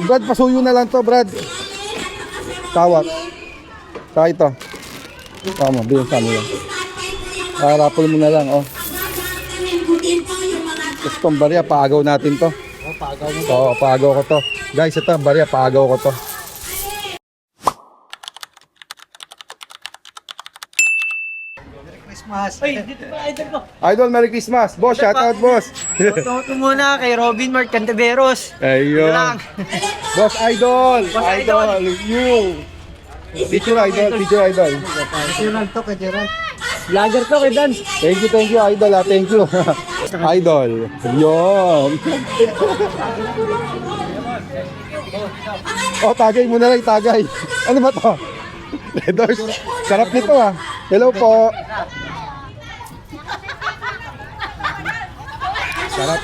Brad, pasuyo na lang to, Brad. Tawak. Saka ito. Tama, bilang sa amin. Rapol mo na lang, oh. Gusto tong barya, paagaw natin to. Paagaw mo. Oo, paagaw ko to. Guys, ito, barya, paagaw ko to. Christmas. Ay, dito pa idol ko. Idol, Merry Christmas. Boss, shoutout, boss. Shoutout muna kay Robin Mark Canteveros. Ayun. Lang. Boss, idol. Boss, idol. You. Teacher idol, teacher idol. Gerald to kay Gerald. Vlogger to kay Dan. Thank you, idol. Thank you. Idol. Yun. Oh, tagay mo na lang, tagay. Ano ba to? Red Doors. Sarap nito ah. Hello po. Sarap.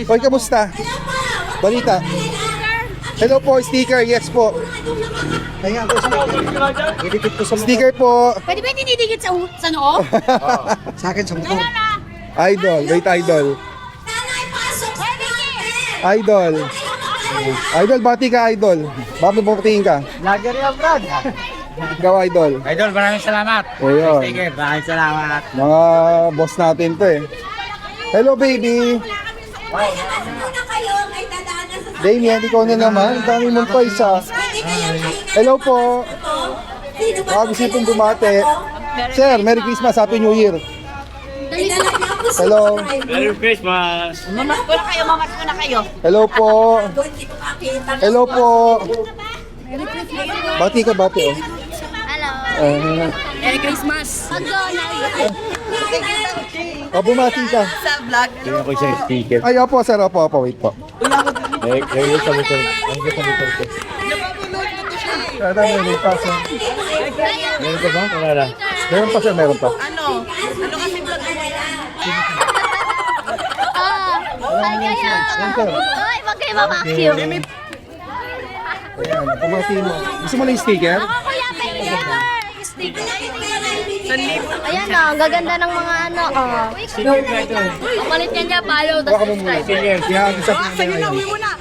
Hoy, kamusta? Balita. Hello po, sticker. Yes po. Kaya ako idikit ko sa Sticker po. Pwede ba dinidikit sa noo? sa akin sa motor. Idol. Wait, idol. Idol. Idol, bati ka, idol. Bakit mo patingin ka? Vlogger yan, Brad. Ikaw, idol. Idol, maraming salamat. Ayun. Sige, maraming salamat. Mga boss natin to eh. Hello, baby. Damien, ikaw na naman. Ang dami mong toys ah. Hello po. Gusto pong bumate. Sir, Merry Christmas. Happy New Year. Hello. Merry Christmas. Mamas ko na kayo, mamas ko na kayo. Hello po. Hello po. Bati ka, bati oh. Hello. Merry Christmas. Oh, bumati ka. Sa vlog. Tingnan ko isang sticker. Ay, opo, sir. Opo, wait po. Kayo sa motor. Ang sa motor ko. Kada meron pa, sir. Meron ka ba? Wala na. Meron pa, sir. Meron pa. Ano kasi vlog mo yan? Yan, sir. Ay, wag kayo mamakiyo. Ayan, bumati mo. Gusto mo na yung sticker? Ako kuya, sticker. Ayan na, ang gaganda ng mga ano. Kapalit niya palo, Baka tapos mo muna. subscribe. Yan, isa po Sige na, uwi mo na.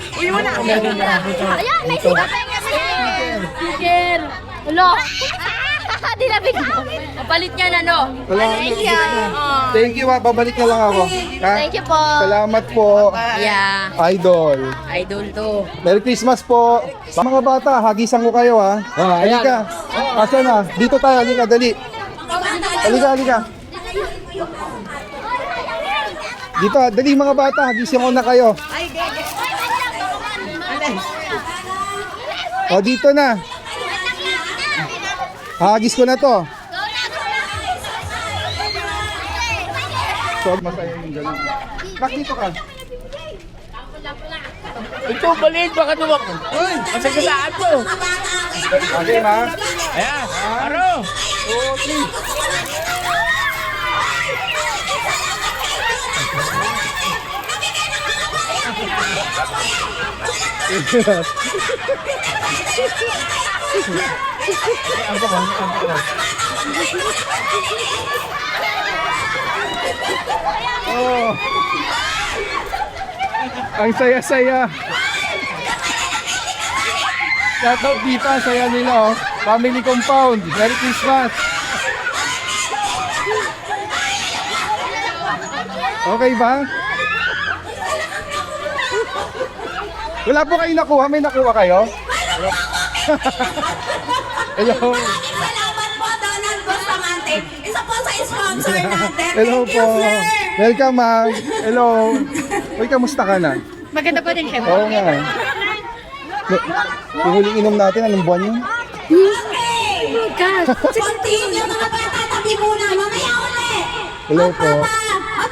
Ayan, may sticker niya sa'yo. Sticker. Hello. Dinabig ko. Kapalit niya na, no? Thank you. Thank you, ha. Babalik na lang ako. Ha? Thank you po. Salamat po. Yeah. Idol. Idol to. Merry Christmas po. Mga bata, hagisan ko kayo ha. Halika. Asa na? Dito tayo, halika, dali. Halika, halika. Dito, dali mga bata, hagisan ko na kayo. O, dito na. Hagis ko na to. So, masaya yung ganun. Bak, dito ka. Ito, baliit. Baka tumak. Uy, masagasaan mo. Okay, ma. Ayan. Aro. Okay. Oh. Ang saya-saya. Shoutout dito, saya nila oh. Family compound. Merry Christmas. Okay ba? Wala po kayo nakuha? May nakuha kayo? Hello. Salamat po, Donald Bustamante. Isa po sa sponsor natin. Hello Thank you, po. sir. Welcome, ma'am. Hello. Uy, kamusta ka na? Maganda pa din siya. Oo nga. Yung huling inom natin, anong buwan yun? Okay. Continue mga bata. Tabi muna. Mamaya ulit. Hello po. Bye-bye.